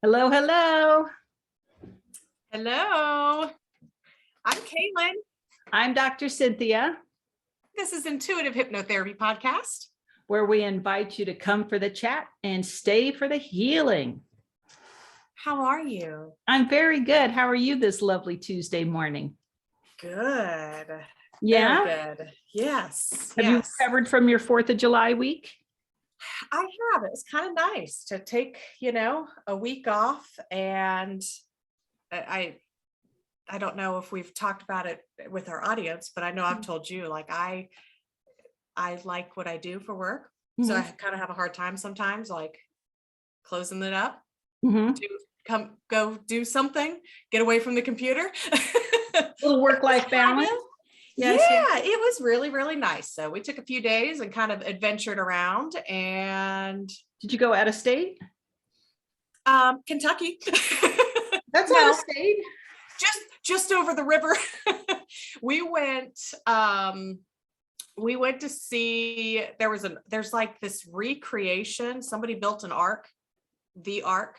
Hello, hello. Hello, I'm Kaylyn. I'm Dr. Cynthia, This is Intuitive Hypnotherapy Podcast. where we invite you to come for the chat and stay for the healing. How are you? I'm very good. How are you this lovely Tuesday morning? Good. Yeah? Very good. Yes. Have you recovered from your 4th of July week? I have. It was kind of nice to take, a week off, and I don't know if we've talked about it with our audience, but I know I've told you, like, I like what I do for work. So I kind of have a hard time sometimes, like, closing it up, go do something, get away from the computer. Little work-life balance. Yes, yeah, it was really, really nice. So we took a few days and kind of adventured around. And did you go out of state? Kentucky. That's out of state. Just over the river. We went to see, there's like this recreation. Somebody built an ark, the ark.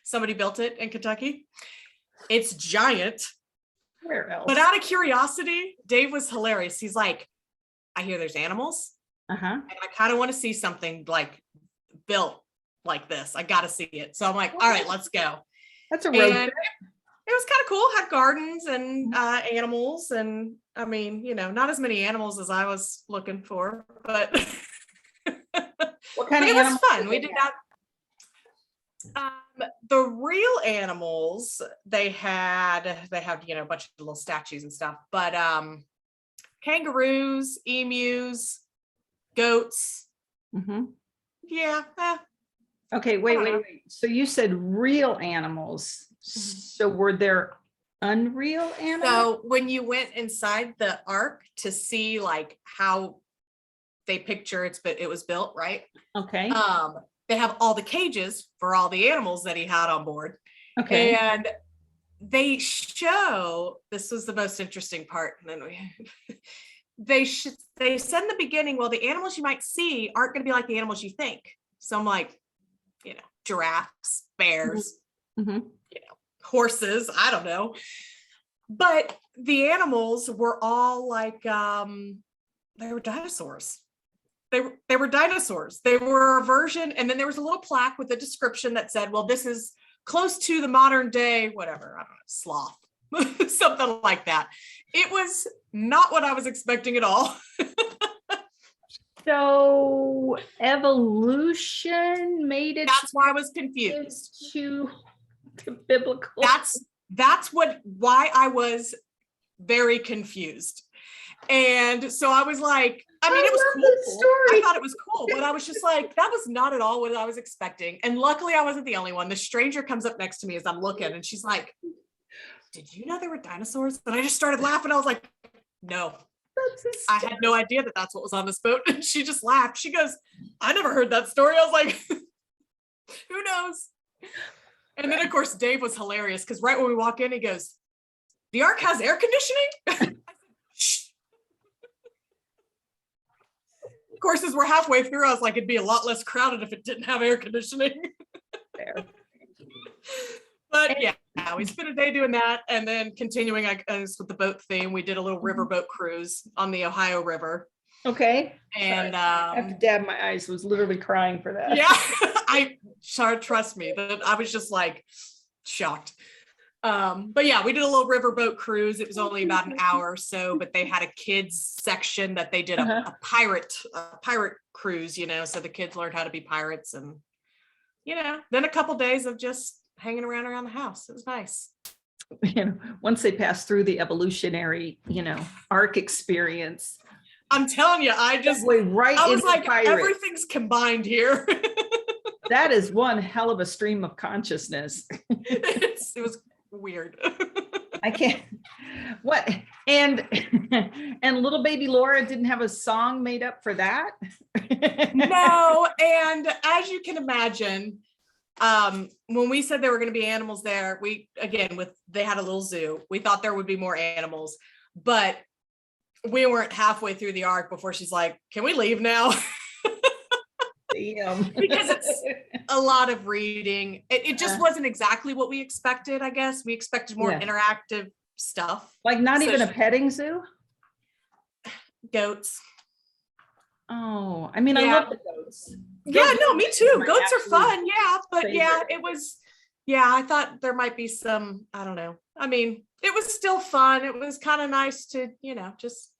Somebody built it in Kentucky. It's giant. Where else? But out of curiosity, Dave was hilarious. He's like, I hear there's animals. And I kind of want to see something like built like this. I got to see it. So I'm like, all right, let's go. That's a road trip. It was kind of cool. Had gardens and animals. And I mean, not as many animals as I was looking for, but what kind of it was fun. We did that. The real animals, they have, a bunch of little statues and stuff, but kangaroos, emus, goats. Yeah. Okay, wait. So you said real animals. So were there unreal animals? So when you went inside the ark to see like how they picture it was built, right? Okay. They have all the cages for all the animals that he had on board. Okay. And they show, this was the most interesting part. And then they said in the beginning, well, the animals you might see aren't going to be like the animals you think. So I'm like, giraffes, bears, horses, I don't know. But the animals were all like, they were dinosaurs. They were dinosaurs. They were a version. And then there was a little plaque with a description that said, well, this is close to the modern day, whatever, I don't know, sloth, something like that. It was not what I was expecting at all. So evolution made it. That's why I was confused. To biblical. That's why I was very confused. And so I was like, I mean, it was cool. I thought it was cool, but I was just like, that was not at all what I was expecting. And luckily I wasn't the only one. The stranger comes up next to me as I'm looking, and she's like, did you know there were dinosaurs? And I just started laughing. I was like, no, I had no idea that that's what was on this boat. And she just laughed. She goes, I never heard that story. I was like, who knows? And then of course, Dave was hilarious because right when we walk in, he goes, the ark has air conditioning? Of course, as we're halfway through, I was like, it'd be a lot less crowded if it didn't have air conditioning. Fair. But yeah, we spent a day doing that, and then continuing, I guess, with the boat theme, we did a little riverboat cruise on the Ohio River. Okay. And I have to dab my eyes. Was literally crying for that. Yeah, trust me, that I was just like shocked. But yeah, we did a little riverboat cruise. It was only about an hour or so, but they had a kids section that they did a pirate cruise, so the kids learned how to be pirates, and then a couple days of just hanging around the house. It was nice. Once they pass through the evolutionary, arc experience. I'm telling you, I was like, everything's combined here. That is one hell of a stream of consciousness. It was weird. I can't. What? And little baby Laura didn't have a song made up for that? No. And as you can imagine, when we said there were going to be animals there, they had a little zoo. We thought there would be more animals, but we weren't halfway through the arc before she's like, can we leave now? Damn. Because it's a lot of reading. It just wasn't exactly what we expected, I guess. We expected more Yeah. interactive stuff. Like not So even a petting zoo? goats. Oh, I mean, I Yeah. love the goats. Yeah, no, me too. My Goats are absolute fun. Yeah. But yeah, favorite. it was, yeah, I thought there might be some, I don't know. I mean, it was still fun. It was kind of nice to, just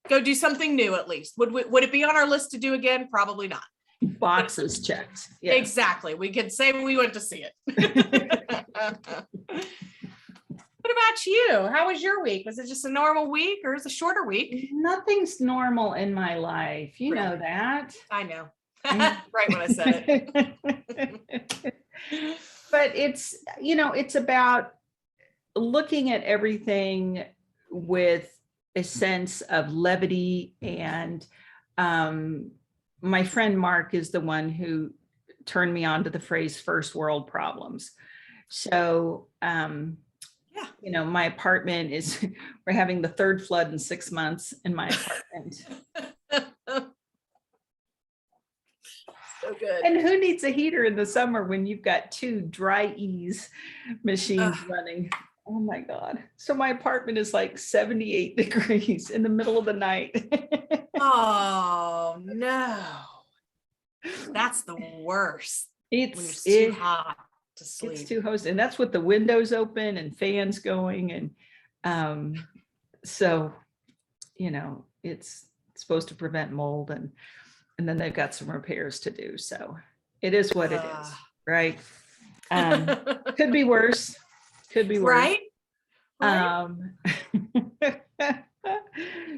go do something new at least. Would it be on our list to do again? Probably not. Boxes checked. Yeah. Exactly. We could say we went to see it. What about you? How was your week? Was it just a normal week or is it a shorter week? Nothing's normal in my life. You know that. I know. Right when I said it. But it's about looking at everything with a sense of levity. And my friend Mark is the one who turned me on to the phrase first world problems. So, my apartment we're having the third flood in 6 months in my apartment. So good. And who needs a heater in the summer when you've got 2 dry ease machines running? Oh my God. So my apartment is like 78 degrees in the middle of the night. Oh no. That's the worst. It's too hot to sleep. It's too hot. And that's with the windows open and fans going. And so, it's supposed to prevent mold and then they've got some repairs to do. So it is what it is, right? Could be worse. Could be worse. Right?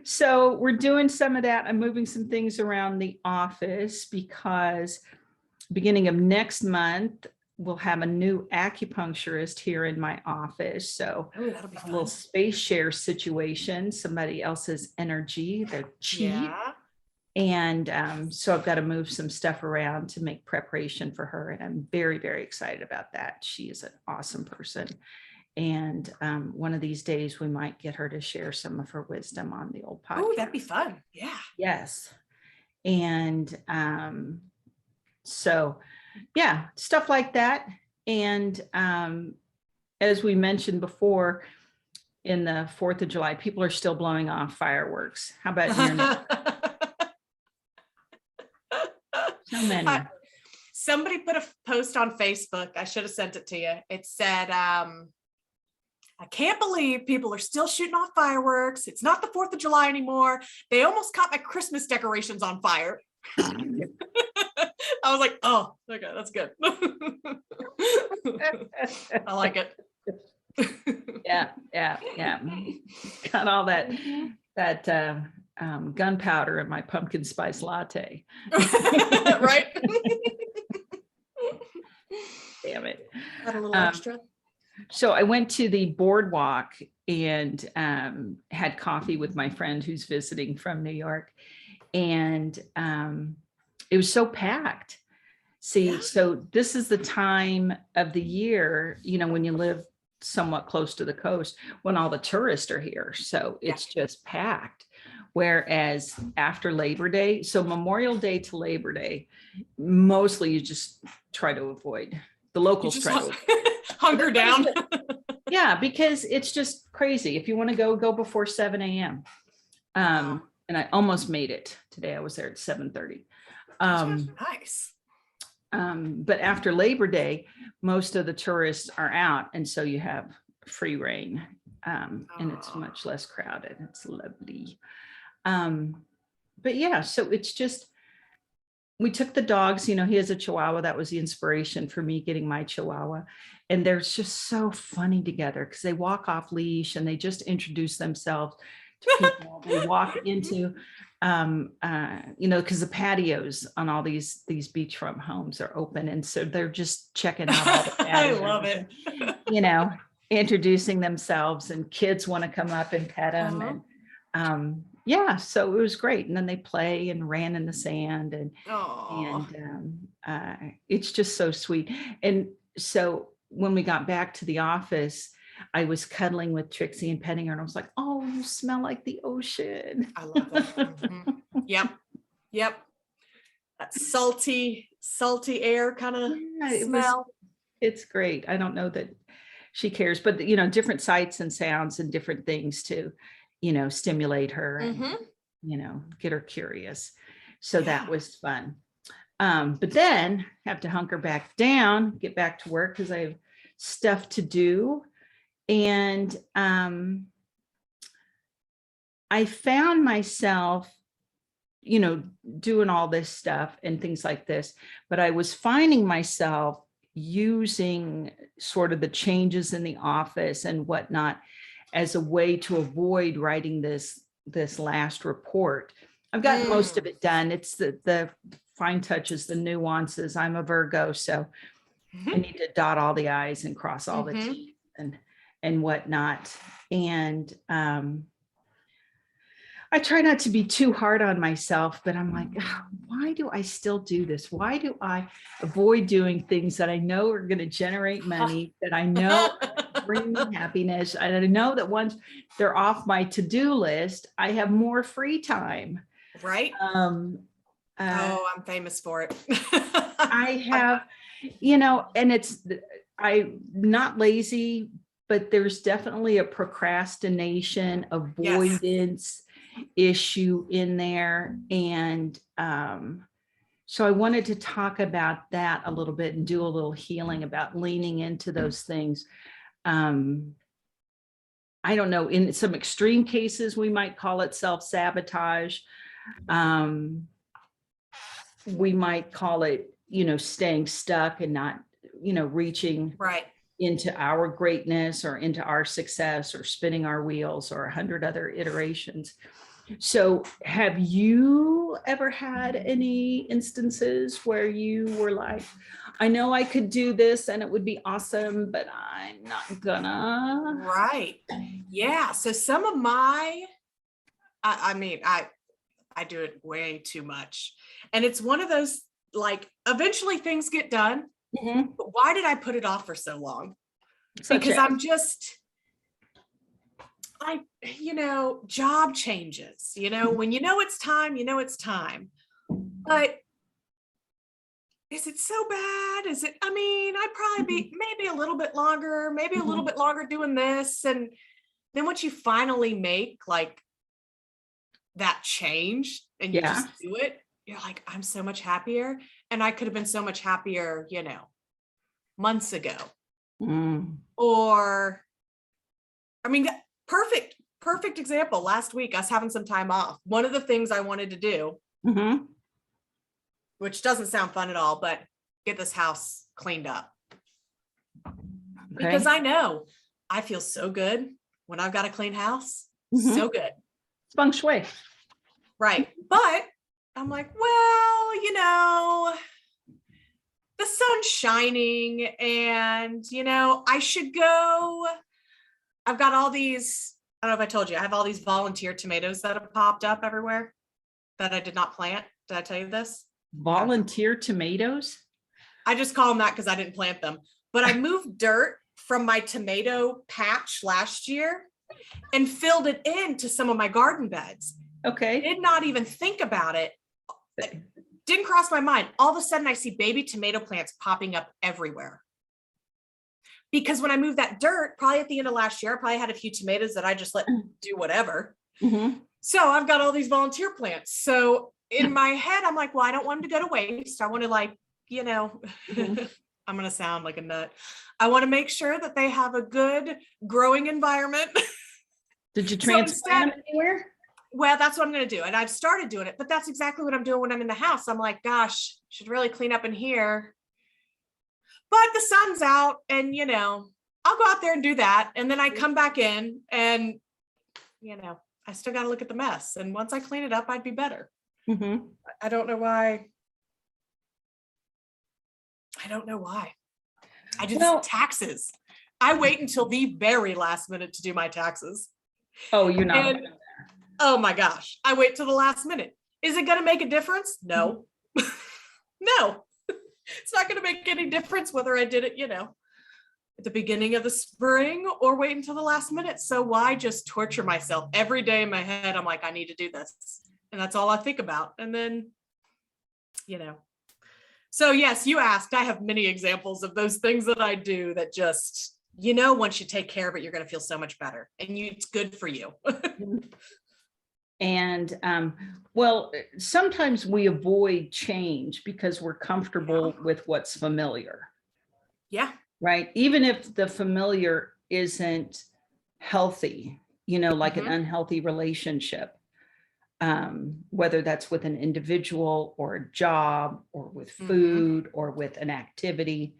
So we're doing some of that. I'm moving some things around the office because beginning of next month, we'll have a new acupuncturist here in my office. So that'll be a fun. little space share situation, somebody else's energy, their chi. Yeah. And so I've got to move some stuff around to make preparation for her. And I'm very, very excited about that. She is an awesome person. And one of these days we might get her to share some of her wisdom on the old podcast. Oh, that'd be fun. Yeah. Yes. And so, yeah, stuff like that. And as we mentioned before, in the 4th of July, people are still blowing off fireworks. How about you? So many. Somebody put a post on Facebook. I should have sent it to you. It said, I can't believe people are still shooting off fireworks. It's not the 4th of July anymore. They almost caught my Christmas decorations on fire. I was like, oh, okay, that's good. I like it. Yeah. Got all that gunpowder in my pumpkin spice latte. Right? Damn it. Got a little extra. So I went to the boardwalk and had coffee with my friend who's visiting from New York. And it was so packed. See, so this is the time of the year, when you live somewhat close to the coast, when all the tourists are here. So it's just packed. Whereas after Labor Day, so Memorial Day to Labor Day, mostly you just try to avoid. The locals try to hunker down. Yeah, because it's just crazy. If you want to go before 7 a.m. And I almost made it today. I was there at 7:30. Nice. But after Labor Day, most of the tourists are out. And so you have free reign. And it's much less crowded. It's lovely. But yeah, so it's just, we took the dogs, he has a Chihuahua. That was the inspiration for me getting my Chihuahua. And they're just so funny together because they walk off leash and they just introduce themselves to people. They walk into, because the patios on all these beachfront homes are open. And so they're just checking out all the patios. I love it. Introducing themselves, and kids want to come up and pet them. And so it was great. And then they play and ran in the sand and it's just so sweet. And so when we got back to the office, I was cuddling with Trixie and petting her, and I was like, oh, you smell like the ocean. I love that. Mm-hmm. Yep. that salty air kind of smell. It's great. I don't know that she cares, but different sights and sounds and different things to, stimulate her and, get her curious. So that was fun. But then have to hunker back down, get back to work because I have stuff to do. And I found myself, doing all this stuff and things like this, but I was finding myself using sort of the changes in the office and whatnot as a way to avoid writing this last report. I've gotten most of it done. It's the fine touches, the nuances. I'm a Virgo, so I need to dot all the I's and cross all the T's and whatnot. And I try not to be too hard on myself, but I'm like, why do I still do this? Why do I avoid doing things that I know are going to generate money, that I know bring me happiness? And I know that once they're off my to-do list, I have more free time. Right. I'm famous for it. I have, and I'm not lazy, but there's definitely a procrastination, avoidance issue in there. And so I wanted to talk about that a little bit and do a little healing about leaning into those things. I don't know, in some extreme cases, we might call it self-sabotage. We might call it, staying stuck and not, reaching into our greatness or into our success or spinning our wheels or 100 other iterations. So have you ever had any instances where you were like, I know I could do this and it would be awesome, but I'm not gonna? Right. Yeah. So some of my, I do it way too much. And it's one of those, like, eventually things get done. But why did I put it off for so long? Because I'm just like, job changes, when it's time, it's time. But is it so bad? Is it, I'd probably be maybe a little bit longer, doing this. And then once you finally make like that change and you just do it, you're like, I'm so much happier. And I could have been so much happier, months ago. Or, perfect example. Last week, us having some time off. One of the things I wanted to do, which doesn't sound fun at all, but get this house cleaned up. Because I know I feel so good when I've got a clean house. So good. It's feng shui. Right. But I'm like, well, the sun's shining and, I should go. I've got all these, I don't know if I told you, I have all these volunteer tomatoes that have popped up everywhere that I did not plant. Did I tell you this? Volunteer tomatoes? I just call them that because I didn't plant them. But I moved dirt from my tomato patch last year and filled it into some of my garden beds. Okay. Did not even think about it. Didn't cross my mind. All of a sudden I see baby tomato plants popping up everywhere. Because when I moved that dirt, probably at the end of last year, I probably had a few tomatoes that I just let do whatever. So I've got all these volunteer plants. So in my head, I'm like, well, I don't want them to go to waste. I want to I'm going to sound like a nut. I want to make sure that they have a good growing environment. Did you transplant them anywhere? Well, that's what I'm going to do. And I've started doing it, but that's exactly what I'm doing when I'm in the house. I'm like, gosh, should really clean up in here. But the sun's out and, I'll go out there and do that. And then I come back in and, I still got to look at the mess. And once I clean it up, I'd be better. I don't know why. I just taxes. I wait until the very last minute to do my taxes. Oh, you're not. Oh my gosh. I wait till the last minute. Is it going to make a difference? No. No. It's not going to make any difference whether I did it, at the beginning of the spring or wait until the last minute. So why just torture myself every day in my head? I'm like, I need to do this. And that's all I think about. And then So yes, you asked, I have many examples of those things that I do that just, once you take care of it, you're going to feel so much better, and it's good for you. And well, sometimes we avoid change because we're comfortable with what's familiar. Yeah. Right. Even if the familiar isn't healthy, like an unhealthy relationship, whether that's with an individual or a job or with food or with an activity,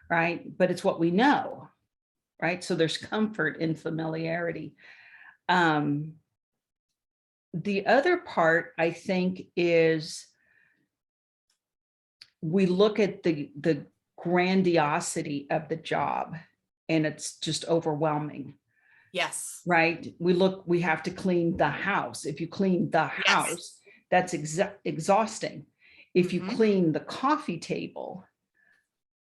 right? But it's what we know, right? So there's comfort in familiarity. The other part, I think, is we look at the grandiosity of the job and it's just overwhelming. Yes. Right. We have to clean the house. If you clean the house, that's exhausting. If you clean the coffee table,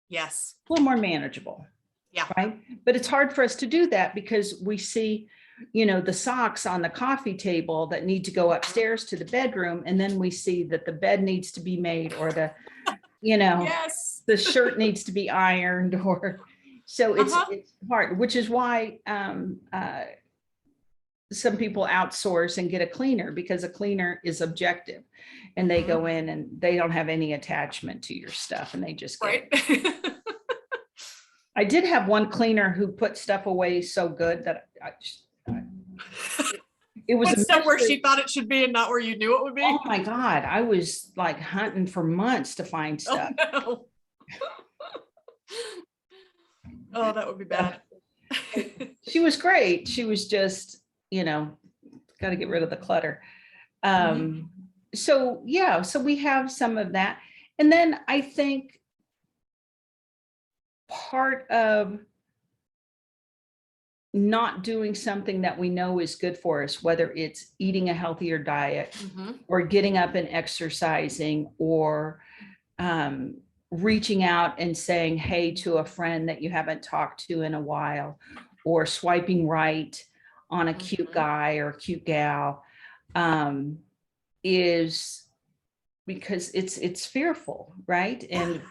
yes, a little more manageable. Yeah. Right. But it's hard for us to do that because we see, the socks on the coffee table that need to go upstairs to the bedroom. And then we see that the bed needs to be made, or the, yes, the shirt needs to be ironed, or so it's hard, which is why some people outsource and get a cleaner, because a cleaner is objective and they go in and they don't have any attachment to your stuff and they just get it. I did have one cleaner who put stuff away so good that it was stuff where she thought it should be and not where you knew it would be. Oh my God. I was like hunting for months to find stuff. Oh, no. Oh, that would be bad. She was great. She was just, got to get rid of the clutter. So yeah, so we have some of that. And then I think part of not doing something that we know is good for us, whether it's eating a healthier diet or getting up and exercising, or reaching out and saying hey to a friend that you haven't talked to in a while, or swiping right on a cute guy or cute gal, is because it's fearful, right? And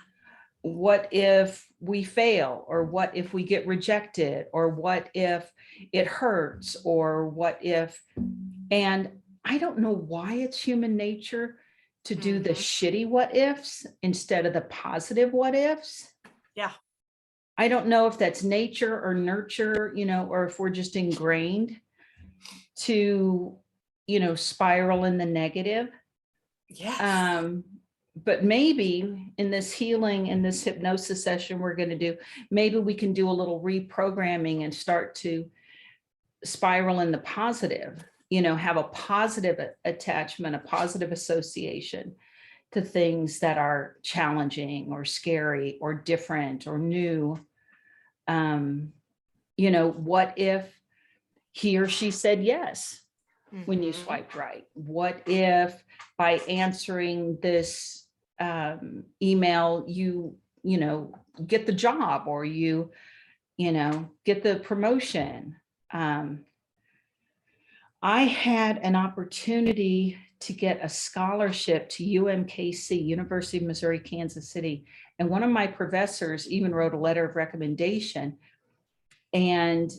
what if we fail, or what if we get rejected, or what if it hurts, or what if, and I don't know why it's human nature to do the shitty what ifs instead of the positive what ifs. Yeah. I don't know if that's nature or nurture, or if we're just ingrained to, spiral in the negative. Yes. But maybe in this healing, in this hypnosis session we're going to do, maybe we can do a little reprogramming and start to spiral in the positive, have a positive attachment, a positive association to things that are challenging or scary or different or new. What if he or she said yes when you swiped right? What if by answering this email, you get the job, or you get the promotion? I had an opportunity to get a scholarship to UMKC, University of Missouri, Kansas City. And one of my professors even wrote a letter of recommendation. And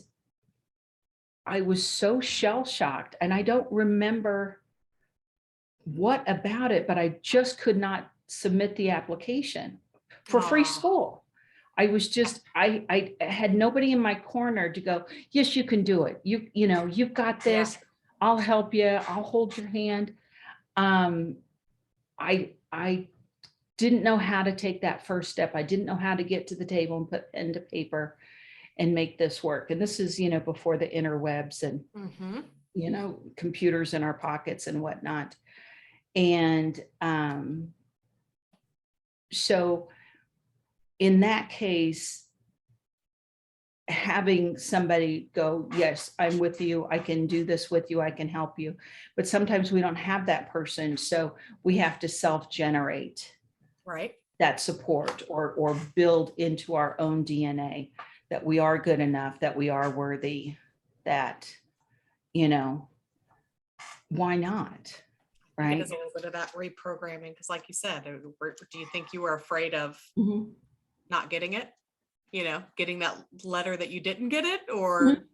I was so shell-shocked, and I don't remember what about it, but I just could not submit the application for free school. I was just, I had nobody in my corner to go, yes, you can do it. You've got this. I'll help you. I'll hold your hand. I didn't know how to take that first step. I didn't know how to get to the table and put pen to paper and make this work. And this is, before the interwebs and, computers in our pockets and whatnot. And so in that case, having somebody go, yes, I'm with you, I can do this with you, I can help you. But sometimes we don't have that person. So we have to self-generate that support, or build into our own DNA that we are good enough, that we are worthy, that, why not? right? It is a little bit of that reprogramming, because like you said, do you think you were afraid of Mhm. not getting it? Getting that letter that you didn't get it, or Mhm.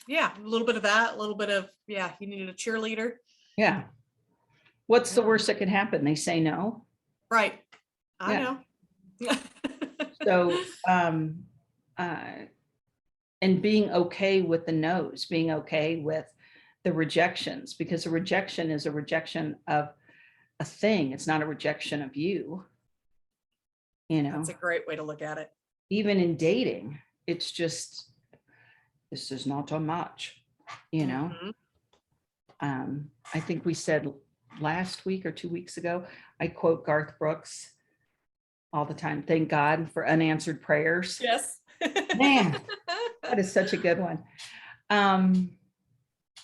yeah, a little bit of that, a little bit of, yeah, you needed a cheerleader. Yeah. What's the Yeah. worst that could happen? They say no. Right. I Yeah. know. So, and being okay with the no's, being okay with the rejections, because a rejection is a rejection of a thing. It's not a rejection of you. That's a great way to look at it. Even in dating, it's just, this is not a match, Mhm. I think we said last week or 2 weeks ago, I quote Garth Brooks all the time. Thank God for unanswered prayers. Yes. Man, that is such a good one.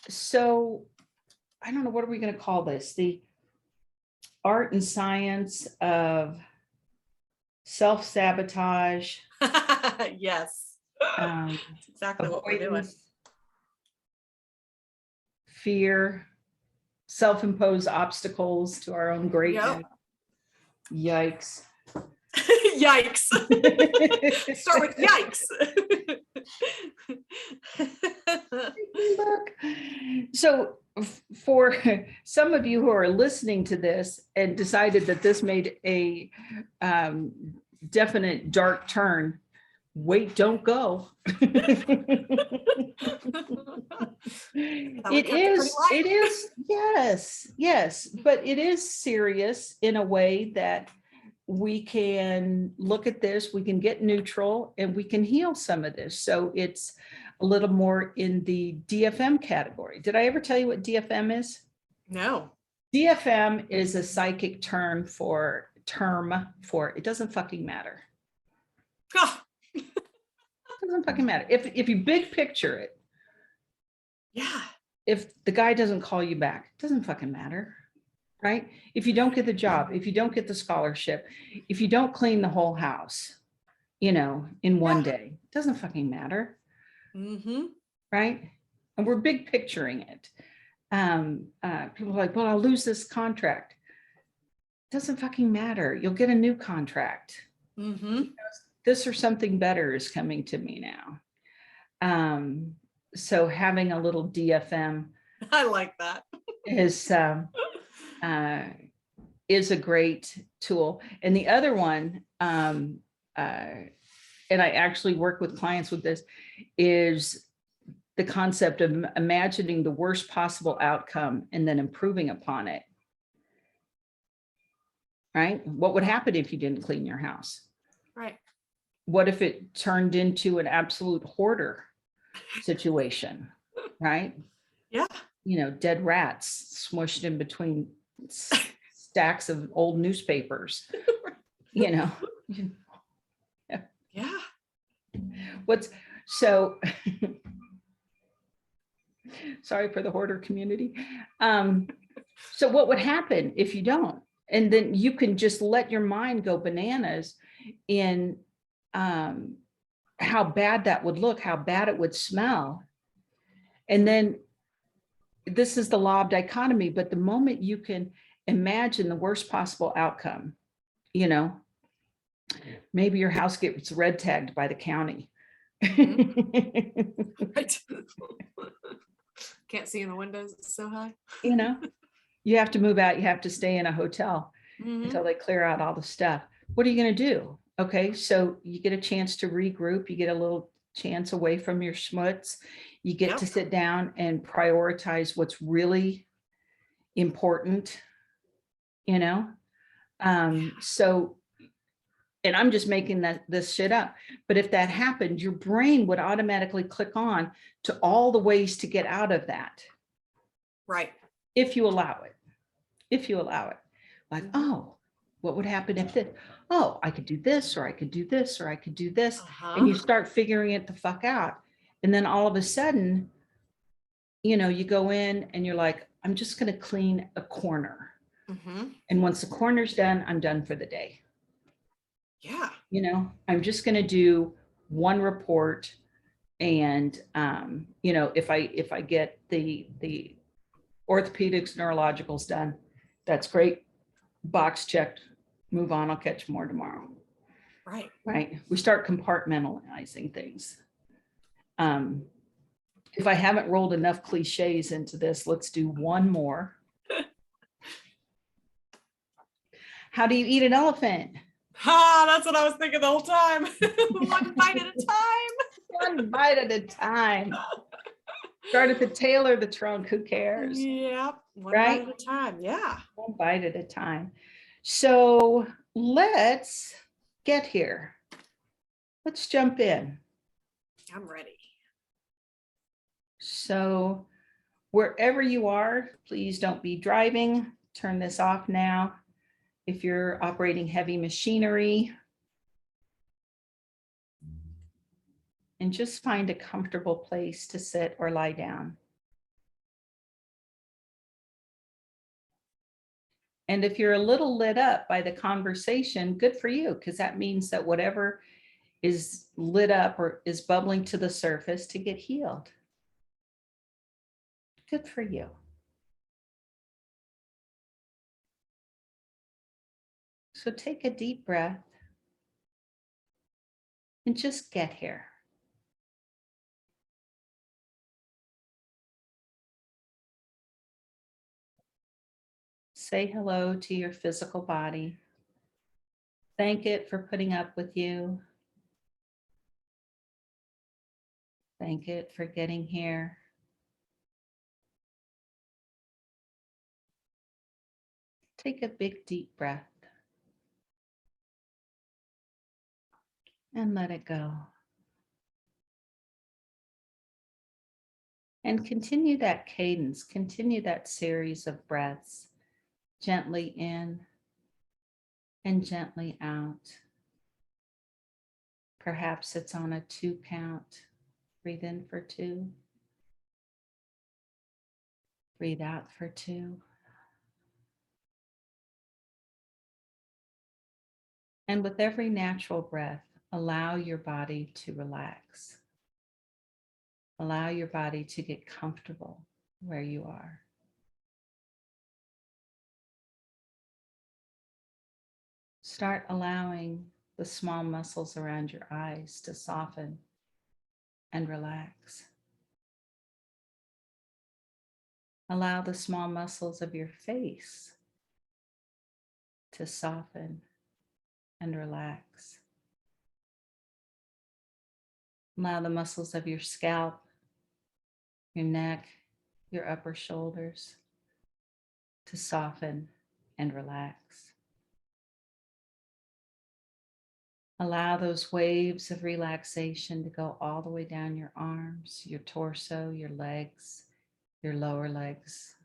So I don't know, what are we going to call this? The art and science of self-sabotage. Yes. um, That's exactly what we're doing. avoidance, fear, self-imposed obstacles to our own greatness. Yep. Yikes. Yikes. Start with yikes. Look. So for some of you who are listening to this and decided that this made a definite dark turn, wait, don't go. It is, yes, but it is serious in a way that we can look at this, we can get neutral, and we can heal some of this. So it's a little more in the DFM category. Did I ever tell you what DFM is? No. DFM is a psychic term for it doesn't fucking matter. Oh. It doesn't fucking matter. If you big picture it, Yeah. if the guy doesn't call you back, it doesn't fucking matter. Right? If you don't get the job, if you don't get the scholarship, if you don't clean the whole house, in one day, it doesn't fucking matter. Mm-hmm. Right? And we're big picturing it. People are like, well, I'll lose this contract. It doesn't fucking matter. You'll get a new contract. Mm-hmm. This or something better is coming to me now. So having a little DFM I like that. is a great tool. And the other one, and I actually work with clients with this, is the concept of imagining the worst possible outcome and then improving upon it. Right? What would happen if you didn't clean your house? Right. What if it turned into an absolute hoarder situation? Right? Yeah. Dead rats smushed in between stacks of old newspapers. Yeah. Sorry for the hoarder community. So what would happen if you don't? And then you can just let your mind go bananas in how bad that would look, how bad it would smell. And then this is the law of dichotomy, but the moment you can imagine the worst possible outcome, maybe your house gets red tagged by the county. Mm-hmm. Right. Can't see in the windows, it's so high. You have to move out, you have to stay in a hotel until they clear out all the stuff. What are you going to do? Okay, so you get a chance to regroup, you get a little chance away from your schmutz, you get to sit down and prioritize what's really important, so, and I'm just making this shit up, but if that happened, your brain would automatically click on to all the ways to get out of that. Right. If you allow it. Like, oh, what would happen if this? Oh, I could do this, or I could do this, or I could do this. And you start figuring it the fuck out. And then all of a sudden, you go in and you're like, I'm just going to clean a corner. And once the corner's done, I'm done for the day. Yeah. I'm just going to do one report. And, if I get the orthopedics, neurologicals done, That's great. Box checked. Move on. I'll catch more tomorrow. Right. Right. We start compartmentalizing things. If I haven't rolled enough cliches into this, let's do one more. How do you eat an elephant? That's what I was thinking the whole time. One bite at a time. One bite at a time. Start at the tail or the trunk, who cares? Yep. One Right? bite at a time. Yeah. One bite at a time. So let's get here. Let's jump in. I'm ready. So wherever you are, please don't be driving. Turn this off now. If you're operating heavy machinery, and just find a comfortable place to sit or lie down. And if you're a little lit up by the conversation, good for you, because that means that whatever is lit up or is bubbling to the surface to get healed. Good for you. So take a deep breath and just get here. Say hello to your physical body. Thank it for putting up with you. Thank it for getting here. Take a big deep breath and let it go. And continue that cadence, continue that series of breaths, gently in and gently out. Perhaps it's on a 2 count. Breathe in for 2. Breathe out for 2. And with every natural breath, allow your body to relax. Allow your body to get comfortable where you are. Start allowing the small muscles around your eyes to soften and relax. Allow the small muscles of your face to soften and relax. Allow the muscles of your scalp, your neck, your upper shoulders to soften and relax. Allow those waves of relaxation to go all the way down your arms, your torso, your legs, your lower legs,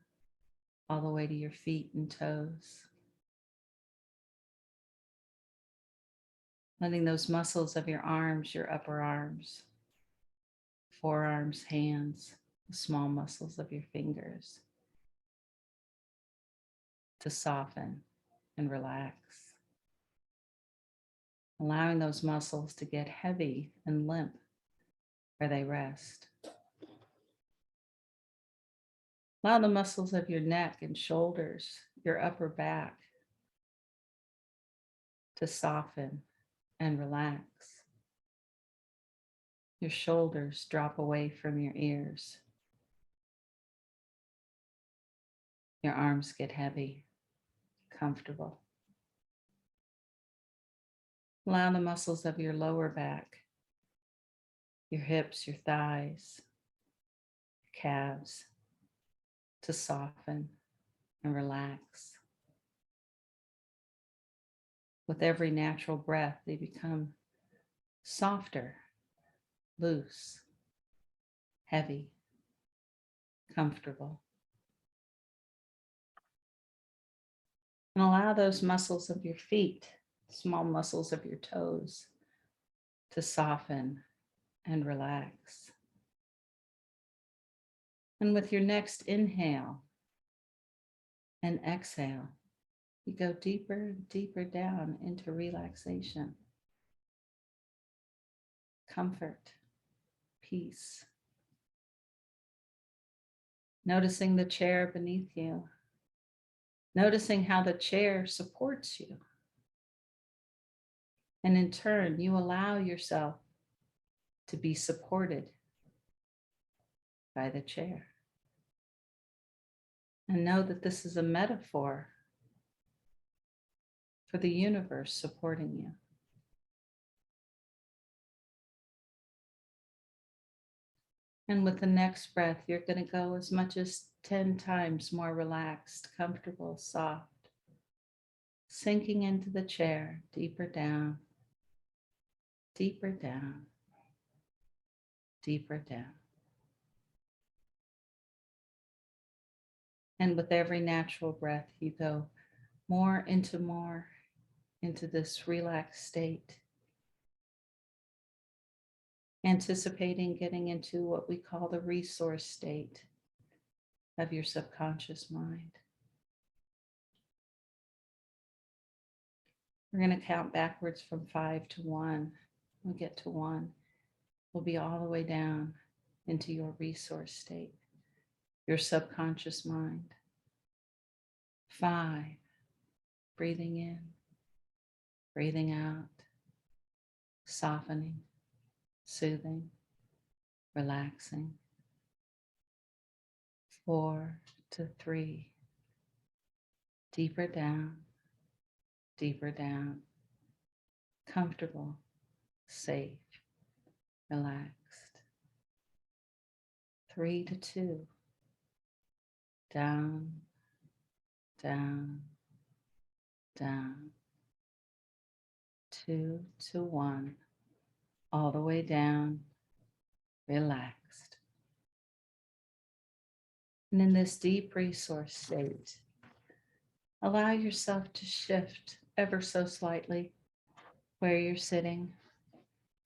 all the way to your feet and toes. Letting those muscles of your arms, your upper arms, forearms, hands, the small muscles of your fingers to soften and relax. Allowing those muscles to get heavy and limp where they rest. Allow the muscles of your neck and shoulders, your upper back to soften and relax. Your shoulders drop away from your ears. Your arms get heavy, comfortable. Allow the muscles of your lower back, your hips, your thighs, calves to soften and relax. With every natural breath, they become softer, loose, heavy, comfortable. And allow those muscles of your feet, small muscles of your toes, to soften and relax. And with your next inhale and exhale, you go deeper and deeper down into relaxation, comfort, peace. Noticing the chair beneath you, noticing how the chair supports you. And in turn, you allow yourself to be supported by the chair. And know that this is a metaphor for the universe supporting you. And with the next breath, you're going to go as much as 10 times more relaxed, comfortable, soft, sinking into the chair, deeper down, deeper down, deeper down. And with every natural breath, you go more into this relaxed state, anticipating getting into what we call the resource state of your subconscious mind. We're going to count backwards from 5 to 1. We'll get to 1. We'll be all the way down into your resource state, your subconscious mind. 5, breathing in, breathing out, softening, soothing, relaxing. 4 to 3, deeper down, comfortable, safe, relaxed. 3 to 2, down, down, down. 2 to 1, all the way down, relaxed. And in this deep resource state, allow yourself to shift ever so slightly where you're sitting,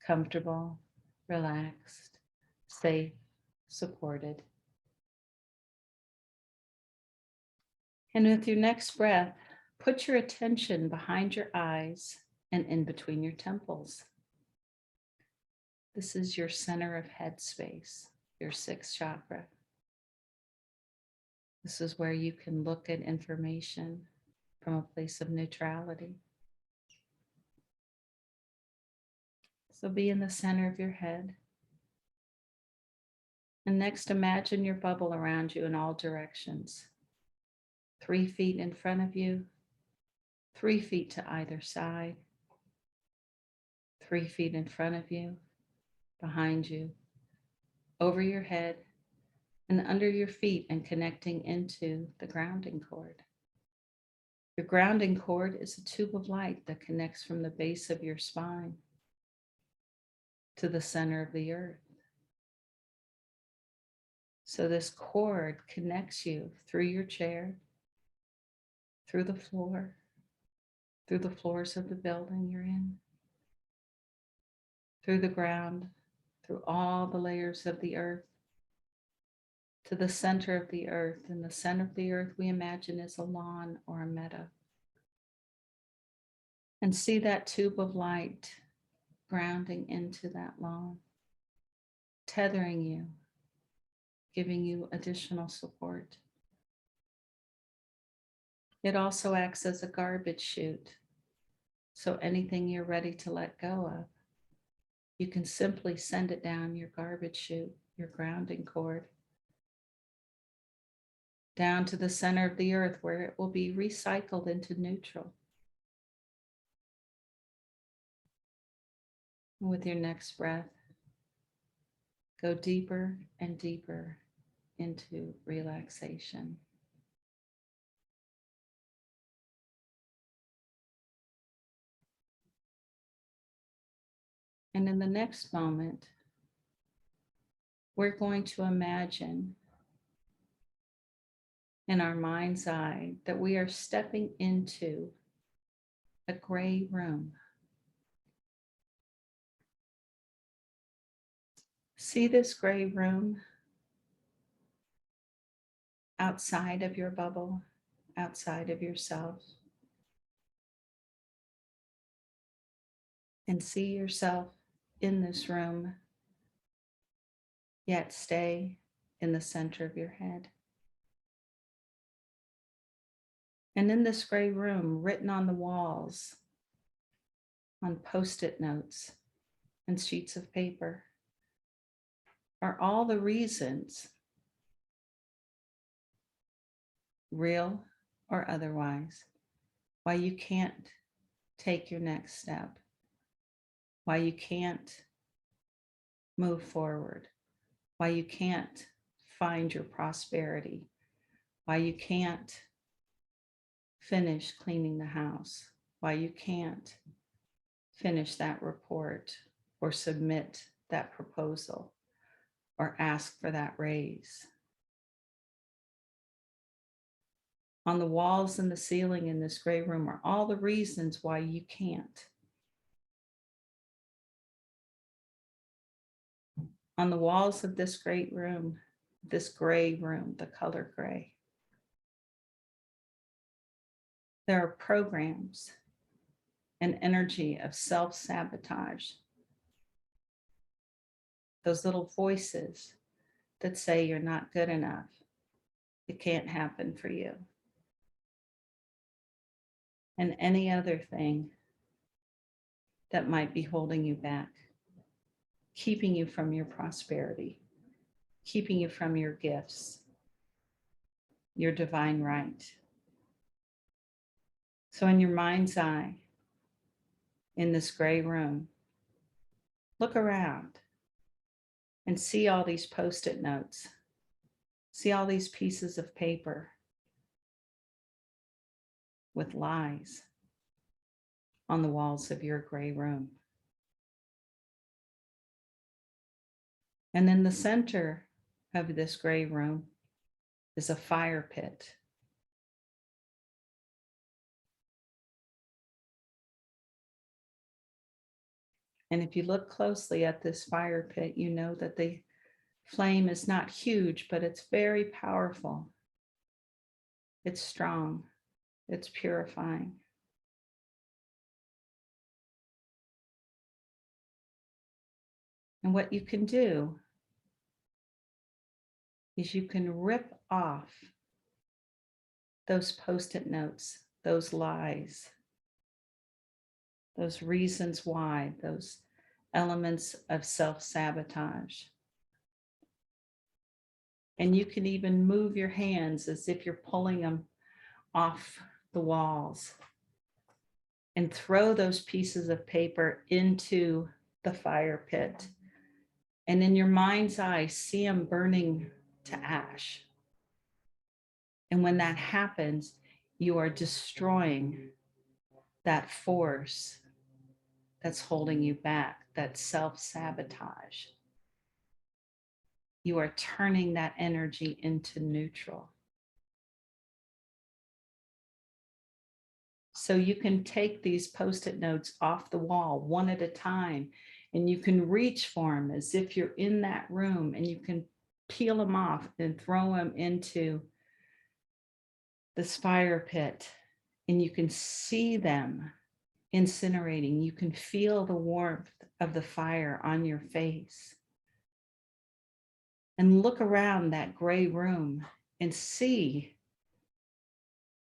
comfortable, relaxed, safe, supported. And with your next breath, put your attention behind your eyes and in between your temples. This is your center of head space, your 6th chakra. This is where you can look at information from a place of neutrality. So be in the center of your head. And next, imagine your bubble around you in all directions. 3 feet in front of you, 3 feet to either side, 3 feet in front of you, behind you, over your head, and under your feet, and connecting into the grounding cord. Your grounding cord is a tube of light that connects from the base of your spine to the center of the earth. So this cord connects you through your chair, through the floor, through the floors of the building you're in, through the ground, through all the layers of the earth, to the center of the earth. And the center of the earth we imagine is a lawn or a meadow. And see that tube of light grounding into that lawn, tethering you, giving you additional support. It also acts as a garbage chute. So anything you're ready to let go of, you can simply send it down your garbage chute, your grounding cord, down to the center of the earth where it will be recycled into neutral. With your next breath, go deeper and deeper into relaxation. And in the next moment, we're going to imagine in our mind's eye that we are stepping into a gray room. See this gray room outside of your bubble, outside of yourself. And see yourself in this room, yet stay in the center of your head. And in this gray room, written on the walls, on Post-it notes and sheets of paper, are all the reasons, real or otherwise, why you can't take your next step, why you can't move forward, why you can't find your prosperity, why you can't finish cleaning the house, why you can't finish that report or submit that proposal or ask for that raise. On the walls and the ceiling in this gray room are all the reasons why you can't. On the walls of this great room, this gray room, the color gray, there are programs and energy of self-sabotage. Those little voices that say you're not good enough, it can't happen for you. And any other thing that might be holding you back, keeping you from your prosperity, keeping you from your gifts, your divine right. So in your mind's eye, in this gray room, look around and see all these Post-it notes, see all these pieces of paper with lies on the walls of your gray room. And in the center of this gray room is a fire pit. And if you look closely at this fire pit, you know that the flame is not huge, but it's very powerful. It's strong, it's purifying. And what you can do is you can rip off those Post-it notes, those lies, those reasons why, those elements of self-sabotage. And you can even move your hands as if you're pulling them off the walls and throw those pieces of paper into the fire pit. And in your mind's eye, see them burning to ash. And when that happens, you are destroying that force that's holding you back, that self-sabotage. You are turning that energy into neutral. So you can take these Post-it notes off the wall one at a time, and you can reach for them as if you're in that room, and you can peel them off and throw them into this fire pit, and you can see them incinerating. You can feel the warmth of the fire on your face. And look around that gray room and see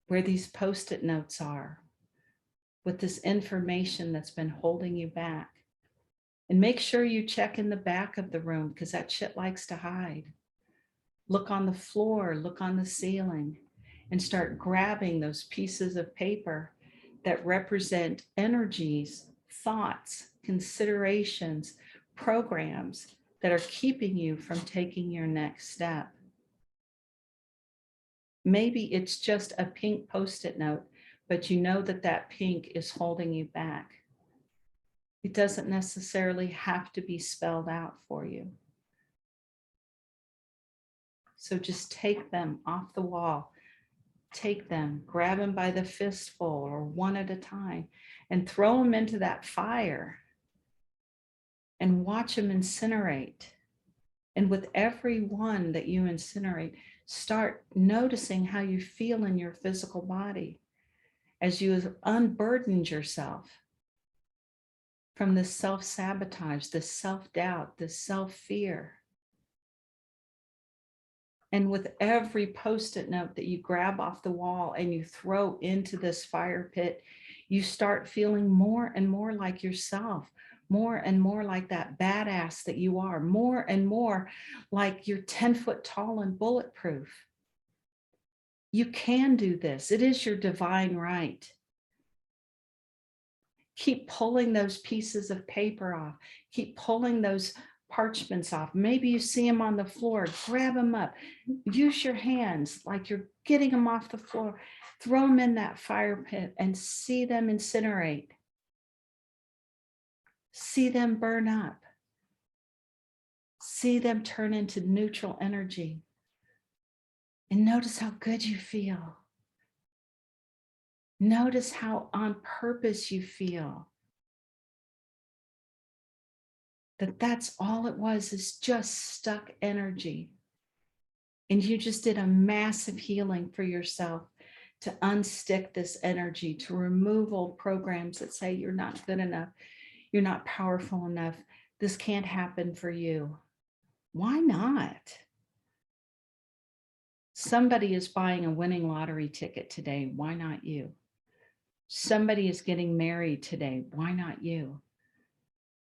where these Post-it notes are with this information that's been holding you back. And make sure you check in the back of the room, because that shit likes to hide. Look on the floor, look on the ceiling, and start grabbing those pieces of paper that represent energies, thoughts, considerations, programs that are keeping you from taking your next step. Maybe it's just a pink Post-it note, but you know that that pink is holding you back. It doesn't necessarily have to be spelled out for you. So just take them off the wall. Take them, grab them by the fistful or one at a time, and throw them into that fire and watch them incinerate. And with every one that you incinerate, start noticing how you feel in your physical body as you have unburdened yourself from this self-sabotage, this self-doubt, this self-fear. And with every Post-it note that you grab off the wall and you throw into this fire pit, you start feeling more and more like yourself, more and more like that badass that you are, more and more like you're 10 foot tall and bulletproof. You can do this. It is your divine right. Keep pulling those pieces of paper off. Keep pulling those parchments off. Maybe you see them on the floor, grab them up. Use your hands like you're getting them off the floor. Throw them in that fire pit and see them incinerate. See them burn up. See them turn into neutral energy. And notice how good you feel. Notice how on purpose you feel. That's all it was, is just stuck energy. And you just did a massive healing for yourself to unstick this energy, to remove old programs that say you're not good enough, you're not powerful enough, this can't happen for you. Why not? Somebody is buying a winning lottery ticket today. Why not you? Somebody is getting married today. Why not you?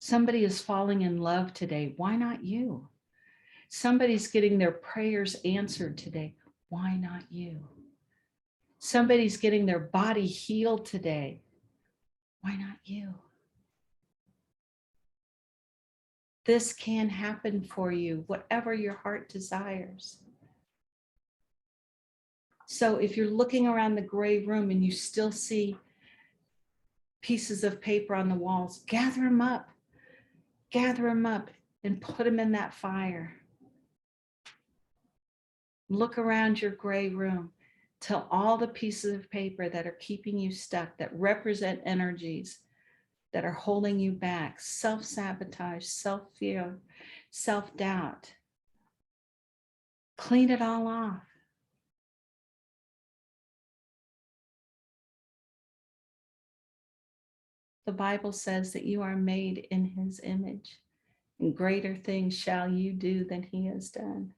Somebody is falling in love today. Why not you? Somebody's getting their prayers answered today. Why not you? Somebody's getting their body healed today. Why not you? This can happen for you, whatever your heart desires. So if you're looking around the gray room and you still see pieces of paper on the walls, gather them up and put them in that fire. Look around your gray room till all the pieces of paper that are keeping you stuck, that represent energies that are holding you back, self-sabotage, self-fear, self-doubt. Clean it all off. The Bible says that you are made in his image, and greater things shall you do than he has done.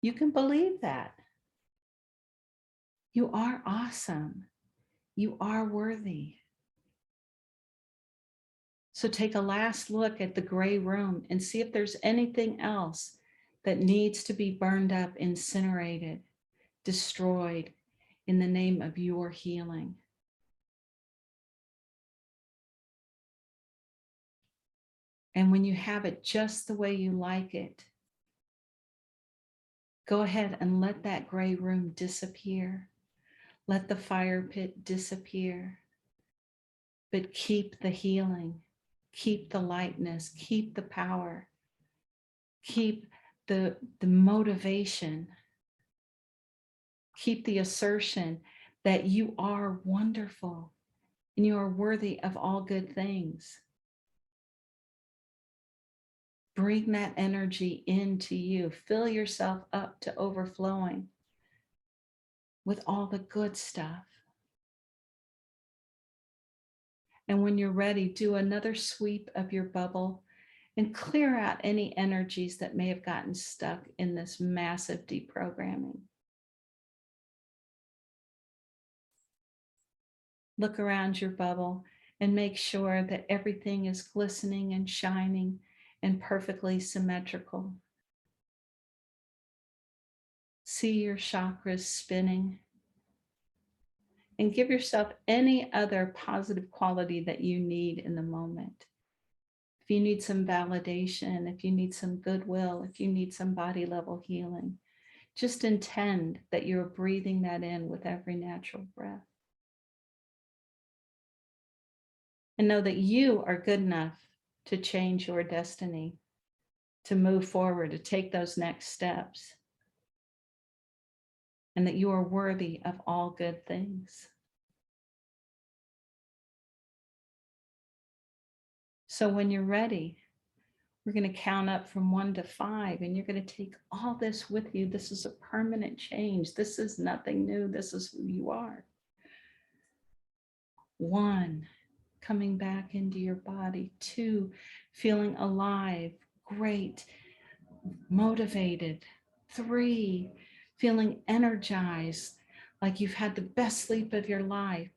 You can believe that. You are awesome. You are worthy. So take a last look at the gray room and see if there's anything else that needs to be burned up, incinerated, destroyed in the name of your healing. And when you have it just the way you like it, go ahead and let that gray room disappear. Let the fire pit disappear. But keep the healing, keep the lightness, keep the power, keep the motivation, keep the assertion that you are wonderful and you are worthy of all good things. Bring that energy into you. Fill yourself up to overflowing with all the good stuff. And when you're ready, do another sweep of your bubble and clear out any energies that may have gotten stuck in this massive deprogramming. Look around your bubble and make sure that everything is glistening and shining and perfectly symmetrical. See your chakras spinning. And give yourself any other positive quality that you need in the moment. If you need some validation, if you need some goodwill, if you need some body level healing, just intend that you're breathing that in with every natural breath. And know that you are good enough to change your destiny, to move forward, to take those next steps, and that you are worthy of all good things. So when you're ready, we're going to count up from 1 to 5, and you're going to take all this with you. This is a permanent change. This is nothing new. This is who you are. 1, coming back into your body. 2, feeling alive, great, motivated, 3, feeling energized, like you've had the best sleep of your life.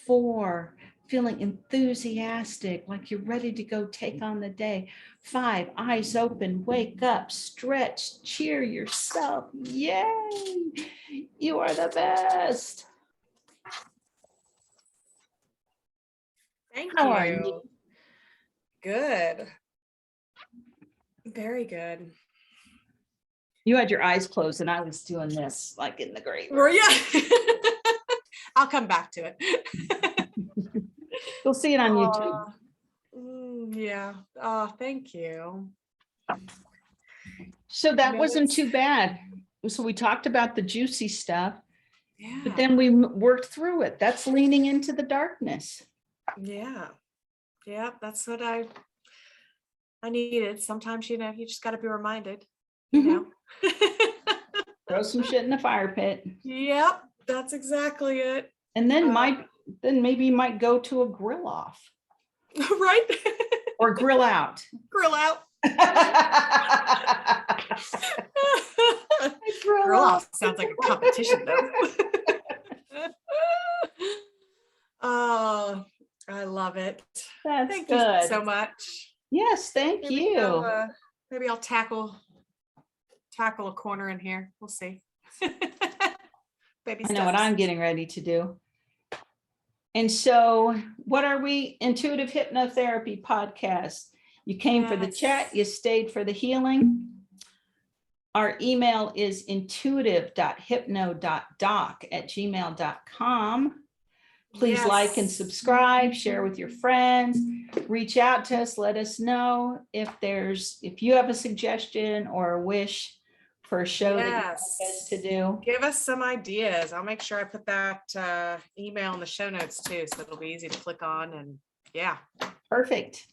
4, feeling enthusiastic, like you're ready to go take on the day. 5, eyes open, wake up, stretch, cheer yourself. Yay! You are the best. Thank How you. are you? Good. Very good. You had your eyes closed and I was doing this like in the grave. Yeah. I'll come back to it. You'll see it on YouTube. Yeah. Oh, thank you. So that wasn't too bad. So we talked about the juicy stuff, Yeah. but then we worked through it. That's leaning into the darkness. Yeah. Yeah. That's what I needed. Sometimes, you just got to be reminded, you know. Throw some shit in the fire pit. Yep. That's exactly it. And then maybe you might go to a grill off. Right. Or grill out. Grill out. Grill Grill off off sounds like a competition though. Oh, I love it. That's Thank good. you so much. Yes, thank you. Maybe I'll tackle a corner in here. We'll see. Baby I know what I'm getting ready to do. And so what are we? Intuitive Hypnotherapy Podcast. You came for the chat, you stayed for the healing. Our email is intuitive.hypno.doc @gmail.com. Please like and subscribe, share with your friends, reach out to us, let us know if you have a suggestion or a wish for a show that you want us to do. Give us some ideas. I'll make sure I put that email in the show notes too, so it'll be easy to click on. And yeah. Perfect.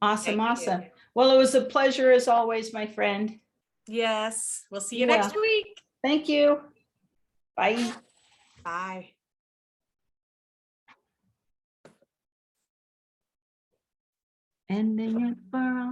Awesome. Thank awesome. you. Well, it was a pleasure as always, my friend. Yes. We'll see you next week. Thank you. Bye. Bye. Ending it for all.